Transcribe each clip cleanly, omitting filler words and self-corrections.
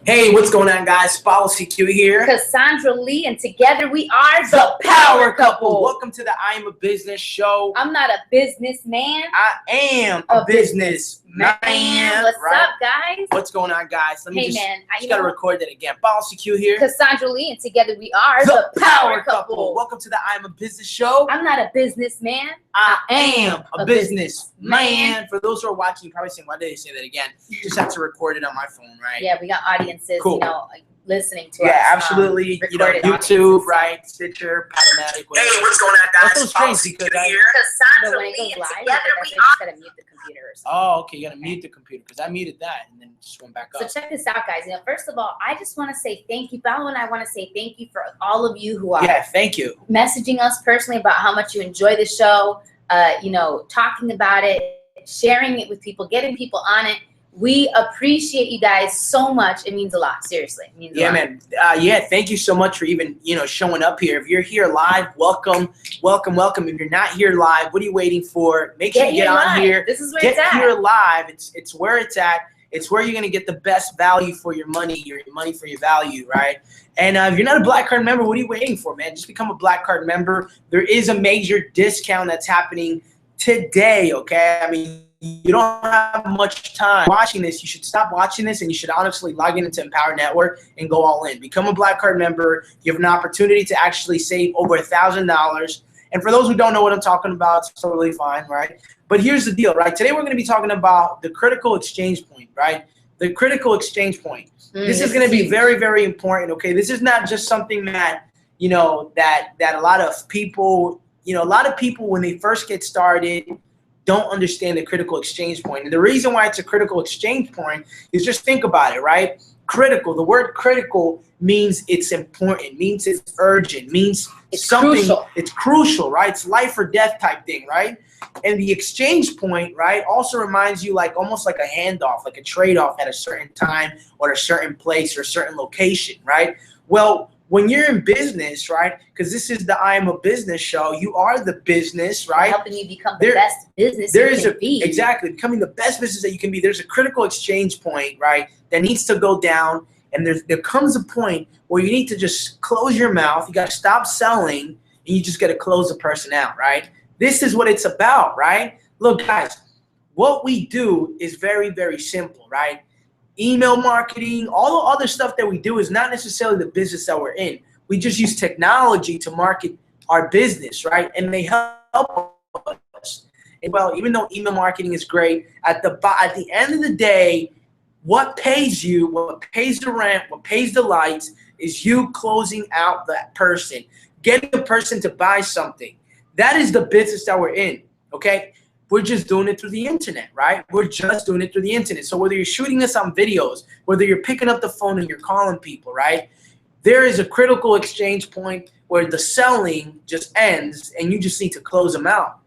Hey, what's going on, guys? Follow CQ here. Cassandra Lee, and together we are the Power Couple. Welcome to the I Am a Business show. I'm not a businessman. I am a business man. What's up, guys? What's going on, guys? Let me just gotta know, record that again. Follow CQ here. Cassandra Lee, and together we are the Power Couple. Welcome to the I Am a Business show. I'm not a businessman. I am a business man. For those who are watching, you're probably saying, why did they say that again? Just have to record it on my phone, right? Yeah, we got audiences, cool. Listening to us. Yeah, absolutely. YouTube, right? Stitcher, Podomatic, whatever. Hey, what's going on, guys? That's so strange because Cassandra, when it goes live, you just gotta mute the computers. Oh, okay. You gotta mute the computer because I muted that and then it just went back up. So check this out, guys. First of all, I just want to say thank you. Val and I want to say thank you for all of you who are thank you. Messaging us personally about how much you enjoy the show, talking about it, sharing it with people, getting people on it. We appreciate you guys so much. It means a lot. Seriously. It means a lot. Man. Thank you so much for even, showing up here. If you're here live, welcome. If you're not here live, what are you waiting for? Make sure you get on here. This is where it's at. Get here live. It's where it's at. It's where you're going to get the best value for your money for your value, right? And if you're not a Black Card member, what are you waiting for, man? Just become a Black Card member. There is a major discount that's happening today, okay? I mean, you don't have much time watching this. You should stop watching this and you should honestly log into Empower Network and go all in. Become a Black Card member. You have an opportunity to actually save over $1,000. And for those who don't know what I'm talking about, it's totally fine, right? But here's the deal, right? Today we're going to be talking about the critical exchange point, right? The critical exchange point. This is going to be very, very important, okay? This is not just something that, that a lot of people, when they first get started, don't understand the critical exchange point. And the reason why it's a critical exchange point is just think about it, right? Critical, the word critical means it's important, means it's urgent, means it's something, crucial. It's crucial, right? It's life or death type thing, right? And the exchange point, right, also reminds you almost like a handoff, like a trade-off at a certain time or a certain place or a certain location, right? Well, when you're in business, right, because this is the I Am a Business show, you are the business, right? Helping you become the best business you can be. Exactly, becoming the best business that you can be. There's a critical exchange point, right, that needs to go down, and there comes a point where you need to just close your mouth. You got to stop selling, and you just got to close the person out, right? This is what it's about, right? Look, guys, what we do is very, very simple, right? Email marketing, all the other stuff that we do is not necessarily the business that we're in. We just use technology to market our business, right? And they help us. And well, even though email marketing is great, at the end of the day, what pays you, what pays the rent, what pays the lights is you closing out that person, getting the person to buy something. That is the business that we're in, okay? We're just doing it through the internet, right? We're just doing it through the internet. So whether you're shooting this on videos, whether you're picking up the phone and you're calling people, right? There is a critical exchange point where the selling just ends and you just need to close them out,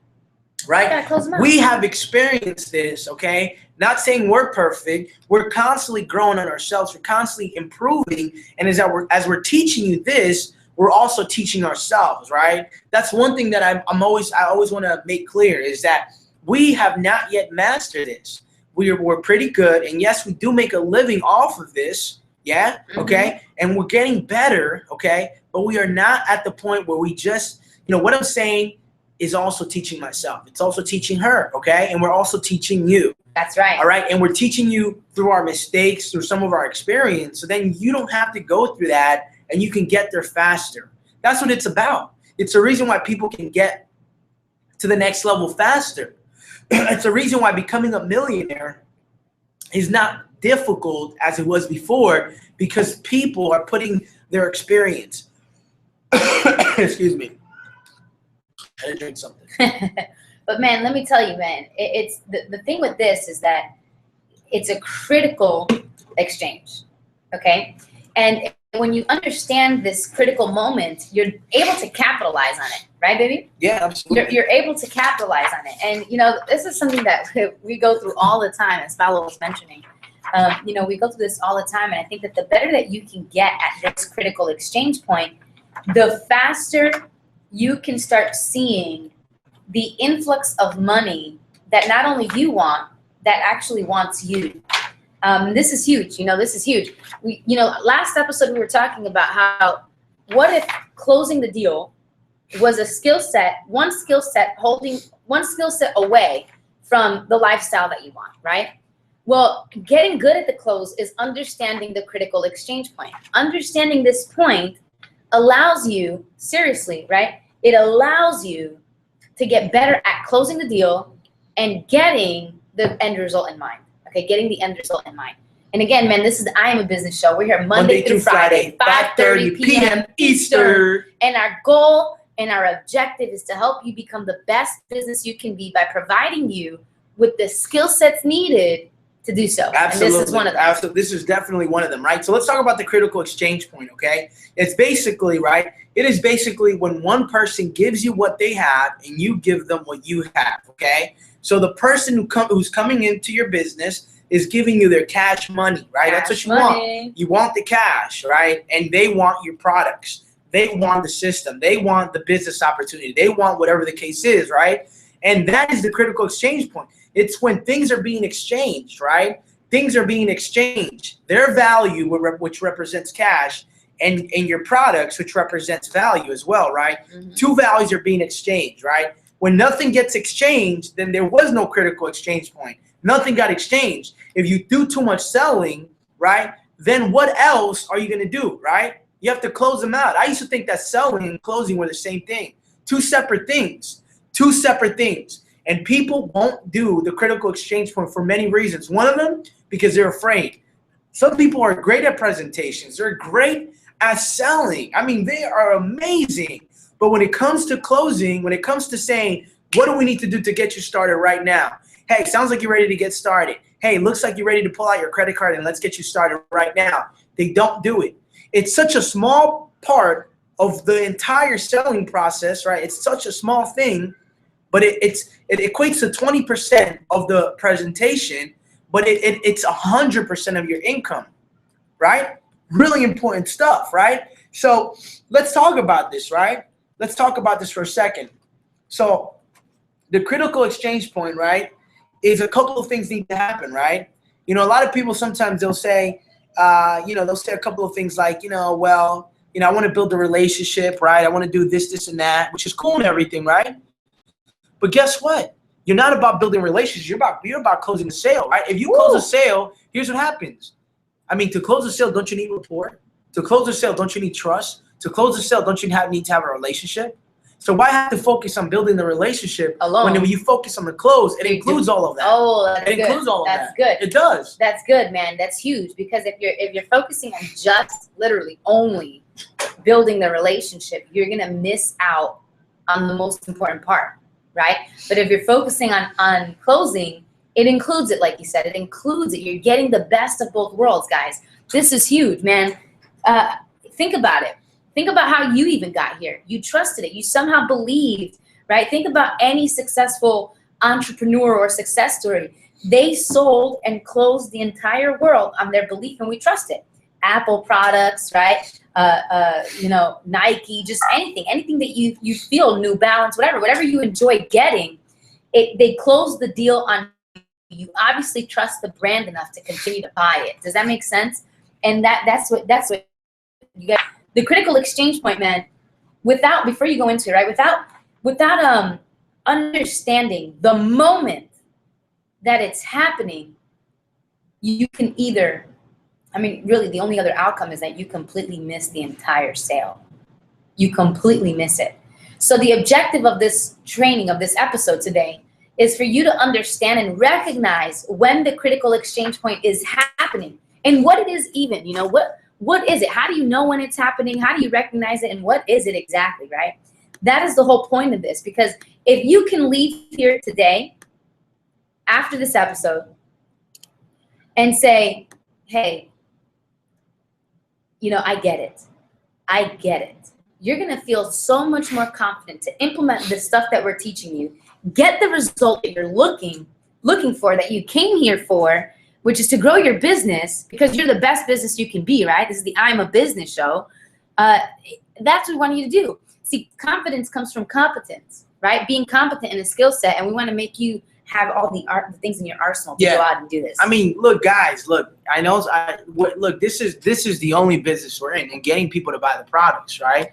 right? Close them out. We have experienced this, okay? Not saying we're perfect. We're constantly growing on ourselves. We're constantly improving. And as we're teaching you this, we're also teaching ourselves, right? That's one thing that I always want to make clear is that we have not yet mastered this. We're pretty good, and yes, we do make a living off of this, yeah, okay? And we're getting better, okay? But we are not at the point where we just, what I'm saying is also teaching myself. It's also teaching her, okay? And we're also teaching you. That's right. All right, and we're teaching you through our mistakes, through some of our experience, so then you don't have to go through that, and you can get there faster. That's what it's about. It's the reason why people can get to the next level faster. It's the reason why becoming a millionaire is not difficult as it was before, because people are putting their experience. Excuse me. I had to drink something. But man, let me tell you, man, it's the thing with this is that it's a critical exchange, okay? And when you understand this critical moment, you're able to capitalize on it, right, baby? Yeah, absolutely. You're able to capitalize on it. And, this is something that we go through all the time, as Paolo was mentioning. We go through this all the time, and I think that the better that you can get at this critical exchange point, the faster you can start seeing the influx of money that not only you want, that actually wants you. This is huge. This is huge. Last episode we were talking about how, what if closing the deal was a skill set, one skill set away from the lifestyle that you want, right? Well, getting good at the close is understanding the critical exchange point. Understanding this point allows you, seriously, right? It allows you to get better at closing the deal and getting the end result in mind. Okay, getting the end result in mind. And again, man, this is the I Am a Business Show. We're here Monday through Friday, 5:30 p.m. Eastern. And our goal and our objective is to help you become the best business you can be by providing you with the skill sets needed to do so. Absolutely. And this is one of them. Absolutely. This is definitely one of them, right? So let's talk about the critical exchange point, okay? It's basically, right, it is basically when one person gives you what they have and you give them what you have, okay? So the person who's coming into your business is giving you their cash money, right? That's what you want. You want the cash, right? And they want your products. They want the system. They want the business opportunity. They want whatever the case is, right? And that is the critical exchange point. It's when things are being exchanged, right? Things are being exchanged. Their value, which represents cash, and your products, which represents value as well, right? Mm-hmm. Two values are being exchanged, right? When nothing gets exchanged, then there was no critical exchange point. Nothing got exchanged. If you do too much selling, right, then what else are you going to do, right? You have to close them out. I used to think that selling and closing were the same thing. Two separate things. Two separate things. And people won't do the critical exchange point for many reasons. One of them, because they're afraid. Some people are great at presentations. They're great at selling. I mean, they are amazing. But when it comes to closing, when it comes to saying, what do we need to do to get you started right now? Hey, sounds like you're ready to get started. Hey, looks like you're ready to pull out your credit card and let's get you started right now. They don't do it. It's such a small part of the entire selling process, right? It's such a small thing, but it equates to 20% of the presentation, but it's 100% of your income, right? Really important stuff, right? So let's talk about this, right? Let's talk about this for a second. So the critical exchange point, right, is a couple of things need to happen, right? A lot of people sometimes they'll say, they'll say a couple of things like, I want to build a relationship, right? I want to do this, this, and that, which is cool and everything, right? But guess what? You're not about building relationships. You're about closing a sale, right? If you close a sale, here's what happens. I mean, to close a sale, don't you need rapport? To close a sale, don't you need trust? To close a sale, don't you need to have a relationship? So why have to focus on building the relationship alone when you focus on the close? It includes all of that. Oh, that's good. It includes all of that. That's good. It does. That's good, man. That's huge, because if you're focusing on just literally only building the relationship, you're gonna miss out on the most important part, right? But if you're focusing on closing, it includes it, like you said. It includes it. You're getting the best of both worlds, guys. This is huge, man. Think about it. Think about how you even got here. You trusted it. You somehow believed, right? Think about any successful entrepreneur or success story. They sold and closed the entire world on their belief, and we trust it. Apple products, right? Nike, just anything that you feel, New Balance, whatever you enjoy getting, they closed the deal on you. Obviously trust the brand enough to continue to buy it. Does that make sense? And that's what you got. The critical exchange point, man, before you go into it, right, without understanding the moment that it's happening, you can really the only other outcome is that you completely miss the entire sale. You completely miss it. So the objective of this training, of this episode today, is for you to understand and recognize when the critical exchange point is happening and what it is even, what is it? How do you know when it's happening? How do you recognize it? And what is it exactly, right? That is the whole point of this, because if you can leave here today after this episode and say, hey, I get it. I get it. You're going to feel so much more confident to implement the stuff that we're teaching you, get the result that you're looking for, that you came here for, which is to grow your business, because you're the best business you can be, right? This is the I'm a Business Show. That's what we want you to do. See, confidence comes from competence, right? Being competent in a skill set, and we want to make you have all the things in your arsenal to go out and do this. I mean, look, guys, look, I know, look, this is the only business we're in, and getting people to buy the products, right?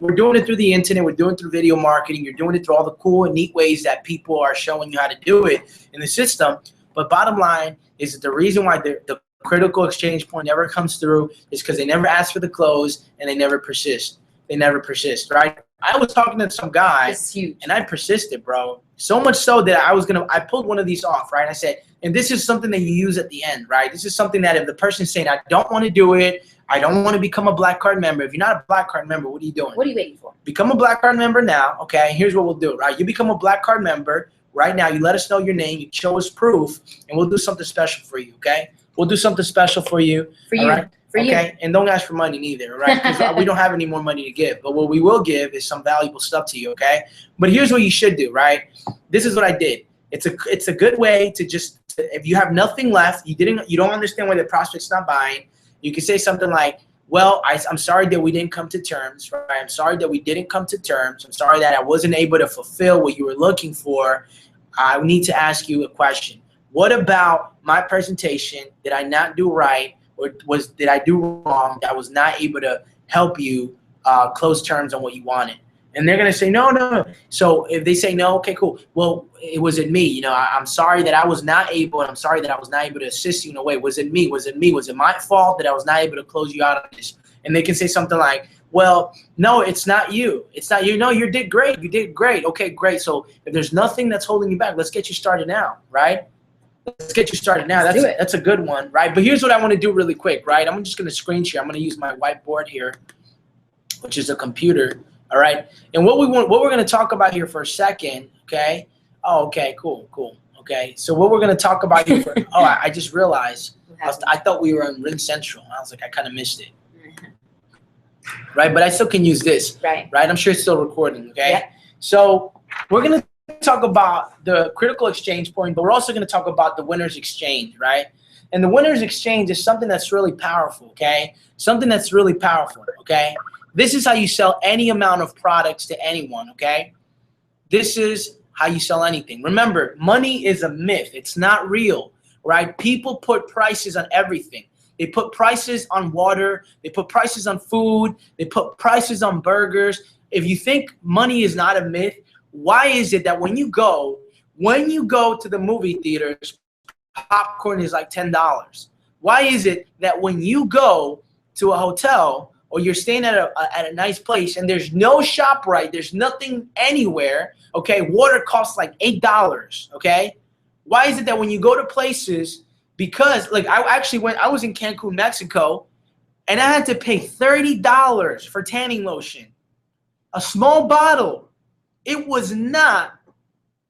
We're doing it through the internet. We're doing it through video marketing. You're doing it through all the cool and neat ways that people are showing you how to do it in the system. But bottom line is that the reason why the critical exchange point never comes through is because they never ask for the close and they never persist. They never persist, right? I was talking to some guy, and I persisted, bro. So much so that I pulled one of these off, right? I said, and this is something that you use at the end, right? This is something that if the person's saying, I don't want to do it, I don't want to become a Black Card member. If you're not a Black Card member, what are you doing? What are you waiting for? Become a Black Card member now, okay? Here's what we'll do, right? You become a Black Card member right now. You let us know your name. You show us proof, and we'll do something special for you, okay? We'll do something special for you. For you. Right? For you. Okay, and don't ask for money neither, right? Because we don't have any more money to give. But what we will give is some valuable stuff to you, okay? But here's what you should do, right? This is what I did. It's a good way to just, if you have nothing left, you don't understand why the prospect's not buying, you can say something like, well, I'm sorry that we didn't come to terms, right? I'm sorry that we didn't come to terms. I'm sorry that I wasn't able to fulfill what you were looking for. I need to ask you a question. What about my presentation did I not do right, or did I do wrong that I was not able to help you close terms on what you wanted? And they're gonna say no. So if they say no, okay, cool. Well, it wasn't me. You know, I'm sorry that I was not able, and I'm sorry that I was not able to assist you in a way. Was it me? Was it me? Was it my fault that I was not able to close you out on this? And they can say something like, well, no, it's not you. It's not you. No, you did great. You did great. Okay, great. So if there's nothing that's holding you back, let's get you started now, right? Let's get you started now. That's a good one, right? But here's what I want to do really quick, right? I'm just going to screen share. I'm going to use my whiteboard here, which is a computer, all right? And what we're going to talk about here for a second, okay? Oh, okay, cool. Okay, so what we're going to talk about here for, I just realized, I thought we were on Ring Central. I was like, I kind of missed it. Right, but I still can use this. Right. I'm sure it's still recording, okay? Yeah. So we're going to talk about the critical exchange point, but we're also going to talk about the winner's exchange, right? And the winner's exchange is something that's really powerful, okay? Something that's really powerful, okay? This is how you sell any amount of products to anyone, okay? This is how you sell anything. Remember, money is a myth. It's not real, right? People put prices on everything. They put prices on water. They put prices on food. They put prices on burgers. If you think money is not a myth, why is it that when you go to the movie theaters, popcorn is like $10? Why is it that when you go to a hotel or you're staying at a nice place and there's no ShopRite, there's nothing anywhere, okay, water costs like $8, okay? Why is it that when you go to places, because like I was in Cancun, Mexico, and I had to pay $30 for tanning lotion, a small bottle. It was not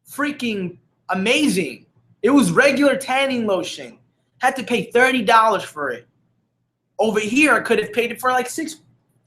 freaking amazing. It was regular tanning lotion. Had to pay $30 for it. Over here, I could have paid it for like $4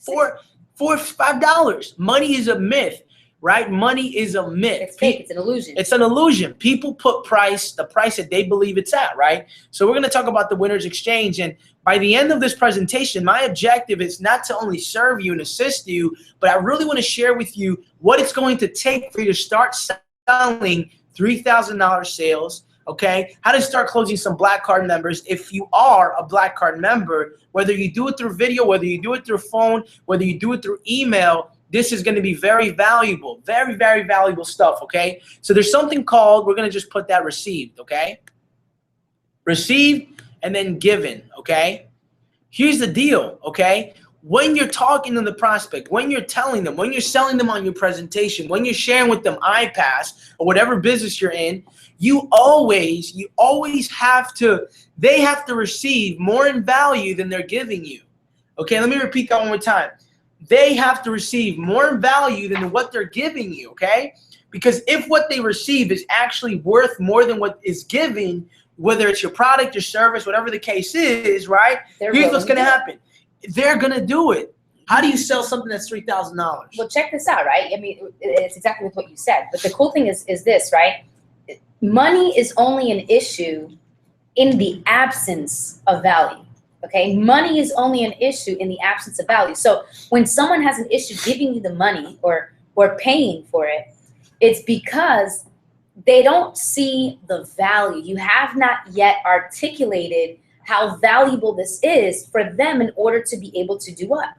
or $5. Money is a myth, right? Money is a myth. It's fake. It's an illusion. It's an illusion. People put the price that they believe it's at, right? So we're going to talk about the winner's exchange. And by the end of this presentation, my objective is not to only serve you and assist you, but I really want to share with you what it's going to take for you to start selling $3,000 sales, okay? How to start closing some Black Card members if you are a Black Card member, whether you do it through video, whether you do it through phone, whether you do it through email. This is going to be very valuable, very, very valuable stuff, okay? So there's something called, we're going to just put that received, okay? Received and then given, okay? Here's the deal, okay? When you're talking to the prospect, when you're telling them, when you're selling them on your presentation, when you're sharing with them iPass or whatever business you're in, you always have to, they have to receive more in value than they're giving you. Okay, let me repeat that one more time. They have to receive more value than what they're giving you, okay? Because if what they receive is actually worth more than what is given, whether it's your product, your service, whatever the case is, right? Here's what's going to happen. They're going to do it. How do you sell something that's $3,000? Well, check this out, right? I mean, it's exactly what you said. But the cool thing is this, right? Money is only an issue in the absence of value. Okay, money is only an issue in the absence of value. So when someone has an issue giving you the money or paying for it, it's because they don't see the value. You have not yet articulated how valuable this is for them in order to be able to do what?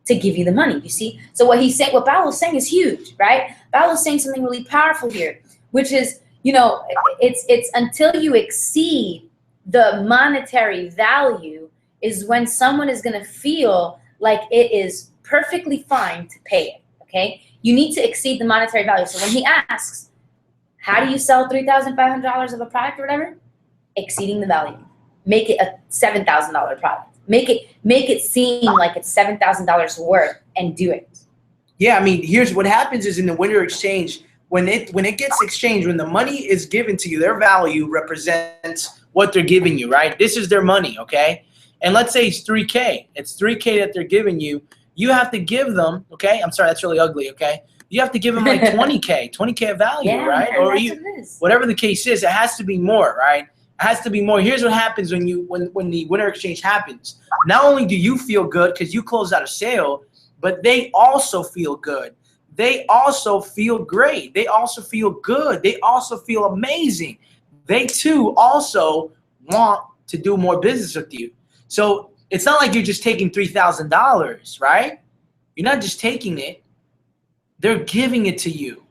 To give you the money, you see? So what he's saying, what Paulo's saying is huge, right? Paulo's saying something really powerful here, which is, you know, it's until you exceed the monetary value is when someone is gonna feel like it is perfectly fine to pay it, okay? You need to exceed the monetary value. So when he asks, how do you sell $3,500 of a product or whatever? Exceeding the value. Make it a $7,000 product. Make it seem like it's $7,000 worth and do it. Yeah, I mean, here's what happens is in the winter exchange, when it gets exchanged, when the money is given to you, their value represents what they're giving you, right? This is their money, okay? And let's say it's 3K. It's 3K that they're giving you. You have to give them, okay? I'm sorry, that's really ugly, okay? You have to give them like 20K of value, Yeah, right? man, Or that's you, what it is. whatever the case is, it has to be more, right? It has to be more. Here's what happens when the winter exchange happens. Not only do you feel good because you closed out a sale, but they also feel good. They also feel great. They also feel good. They also feel amazing. They too also want to do more business with you. So it's not like you're just taking $3,000, right? You're not just taking it. They're giving it to you.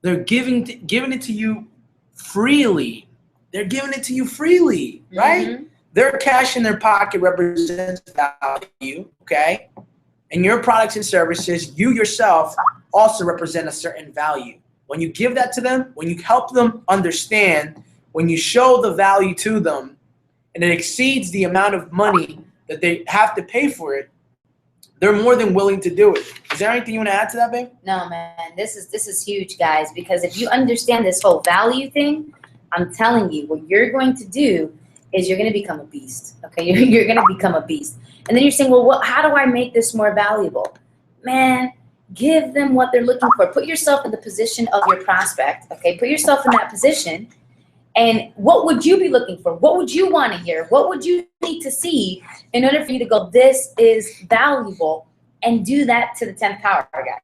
They're giving it to you freely. They're giving it to you freely, right? Mm-hmm. Their cash in their pocket represents value, okay? And your products and services, you yourself also represent a certain value. When you give that to them, when you help them understand, when you show the value to them, and it exceeds the amount of money that they have to pay for it, they're more than willing to do it. Is there anything you want to add to that, babe? No, man, this is huge, guys, because if you understand this whole value thing, I'm telling you, what you're going to do is you're going to become a beast, okay? You're going to become a beast. And then you're saying, well, how do I make this more valuable? Man, give them what they're looking for. Put yourself in the position of your prospect, okay? Put yourself in that position. And what would you be looking for? What would you want to hear? What would you need to see in order for you to go, this is valuable, and do that to the 10th power, guys.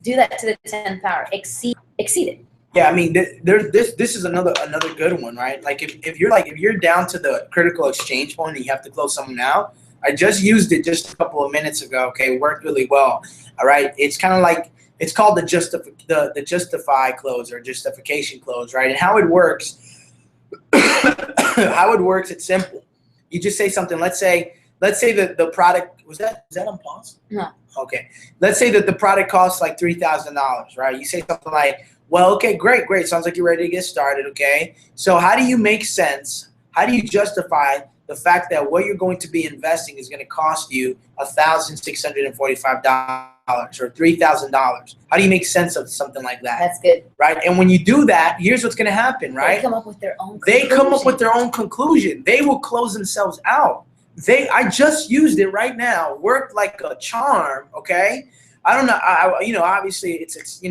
Do that to the 10th power. Exceed it. Yeah, I mean, this is another good one, right? Like if you're down to the critical exchange point and you have to close someone out, I just used it just a couple of minutes ago. Okay, it worked really well. All right, it's kind of like it's called the justify close or justification close, right? And how it works, it's simple. You just say something. Let's say that the product is that on pause? No. Okay. Let's say that the product costs like $3,000, right? You say something like, well, okay, great. Sounds like you're ready to get started, okay? So how do you make sense? How do you justify the fact that what you're going to be investing is going to cost you $1,645 or $3,000? How do you make sense of something like that? That's good. Right? And when you do that, here's what's going to happen, right? They come up with their own conclusion. They will close themselves out. I just used it right now. Worked like a charm, okay? I don't know. Obviously it's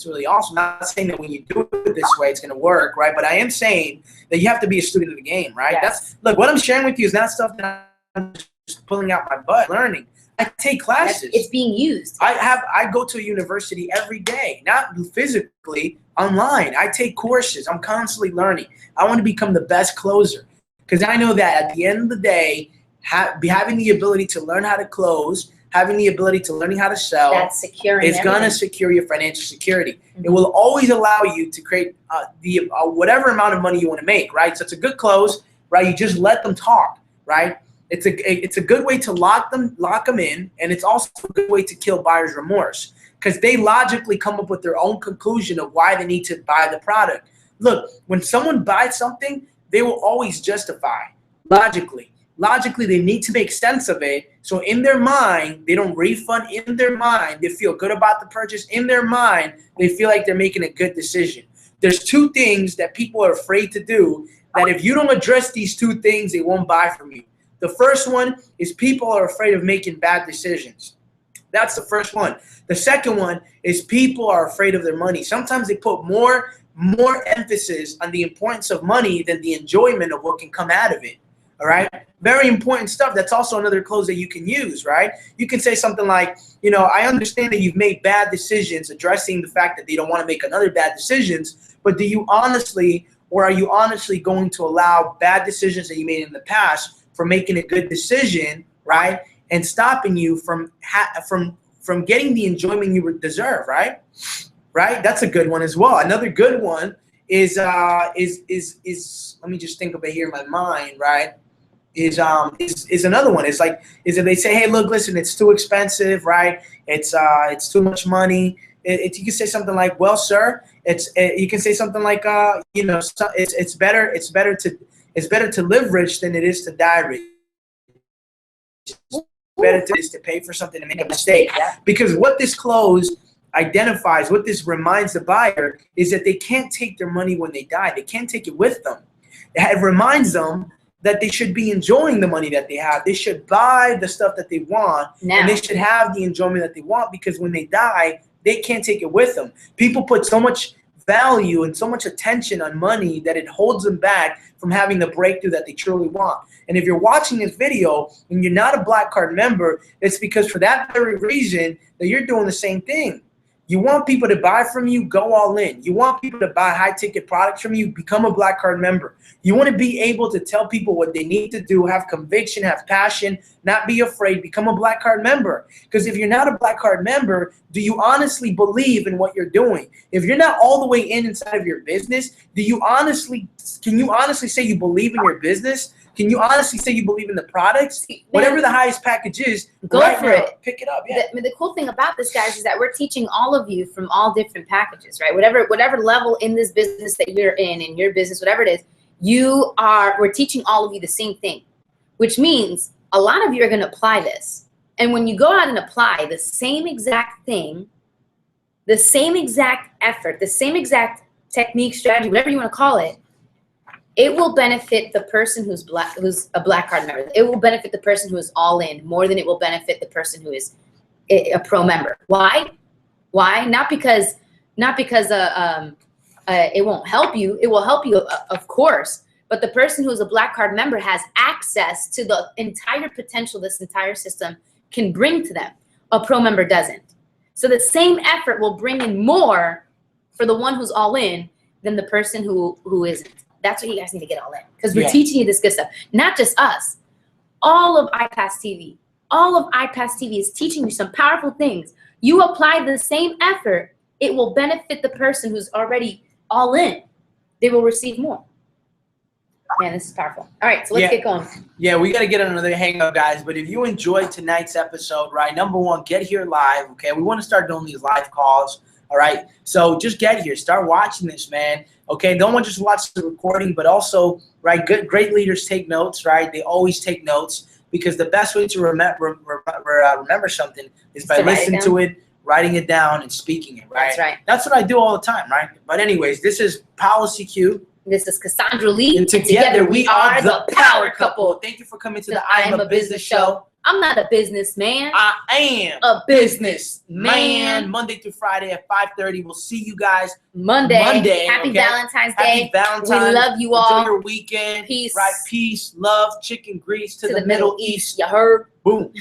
really awesome. I'm not saying that when you do it this way, it's going to work, right? But I am saying that you have to be a student of the game, right? Yes. Look, what I'm sharing with you is not stuff that I'm just pulling out my butt learning. I take classes. It's being used. I go to a university every day, not physically, online. I take courses. I'm constantly learning. I want to become the best closer because I know that at the end of the day, having the ability to learn how to close, having the ability to learning how to sell, that's securing is going to secure your financial security. Mm-hmm. It will always allow you to create whatever amount of money you want to make, right? So it's a good close, right? You just let them talk, right? It's a good way to lock them in, and it's also a good way to kill buyer's remorse because they logically come up with their own conclusion of why they need to buy the product. Look, when someone buys something, they will always justify logically. Logically, they need to make sense of it. So in their mind, they don't refund. In their mind, they feel good about the purchase. In their mind, they feel like they're making a good decision. There's two things that people are afraid to do that if you don't address these two things, they won't buy from you. The first one is people are afraid of making bad decisions. That's the first one. The second one is people are afraid of their money. Sometimes they put more emphasis on the importance of money than the enjoyment of what can come out of it. All right. Very important stuff. That's also another close that you can use, right? You can say something like, you know, I understand that you've made bad decisions, addressing the fact that they don't want to make another bad decisions, but do you honestly, or are you honestly going to allow bad decisions that you made in the past from making a good decision, right? And stopping you from getting the enjoyment you deserve, right? Right? That's a good one as well. Another good one is let me just think of it here in my mind, right? Is another one. Is if they say, hey, look, listen, it's too expensive, right? It's too much money. You can say something like, well, sir, you can say something like, you know, it's better to live rich than it is to die rich. It's better to pay for something and make a mistake. Because what this close identifies, what this reminds the buyer, is that they can't take their money when they die. They can't take it with them. It reminds them that they should be enjoying the money that they have. They should buy the stuff that they want, and they should have the enjoyment that they want, because when they die, they can't take it with them. People put so much value and so much attention on money that it holds them back from having the breakthrough that they truly want. And if you're watching this video and you're not a Black Card member, it's because for that very reason that you're doing the same thing. You want people to buy from you, go all in. You want people to buy high-ticket products from you, become a Black Card member. You want to be able to tell people what they need to do, have conviction, have passion, not be afraid, become a Black Card member. Because if you're not a Black Card member, do you honestly believe in what you're doing? If you're not all the way inside of your business, can you honestly say you believe in your business? Can you honestly say you believe in the products? Whatever the highest package is, go right for it. Pick it up. Yeah. The cool thing about this, guys, is that we're teaching all of you from all different packages, right? Whatever level in this business that you're in your business, whatever it is, we're teaching all of you the same thing, which means a lot of you are going to apply this. And when you go out and apply the same exact thing, the same exact effort, the same exact technique, strategy, whatever you want to call it, it will benefit the person who's a Black Card member. It will benefit the person who is all in more than it will benefit the person who is a pro member. Why? Why? Not because it won't help you. It will help you, of course. But the person who is a Black Card member has access to the entire potential this entire system can bring to them. A pro member doesn't. So the same effort will bring in more for the one who's all in than the person who isn't. That's what you guys need to get all in, because we're teaching you this good stuff. Not just us. All of iPass TV. All of iPass TV is teaching you some powerful things. You apply the same effort, it will benefit the person who's already all in. They will receive more. Man, this is powerful. All right, so let's get going. Yeah, we got to get on another hangout, guys. But if you enjoyed tonight's episode, right, number one, get here live, okay? We want to start doing these live calls, all right? So just get here. Start watching this, man. Okay, don't just watch the recording, but also, right, great leaders take notes, right? They always take notes, because the best way to remember something is by listening to it, writing it down, and speaking it, right? That's right. That's what I do all the time, right? But anyways, this is Paulo CQ. This is Cassandra Lee. And together we are the Power Couple. Thank you for coming to the I Am a Business Show. I'm not a businessman. I am a businessman. Monday through Friday at 5:30. We'll see you guys Monday. Happy Valentine's Day. Happy Valentine's. We love you all. Enjoy your weekend. Peace. Right. Peace, love, chicken grease to the Middle East. You heard? Boom.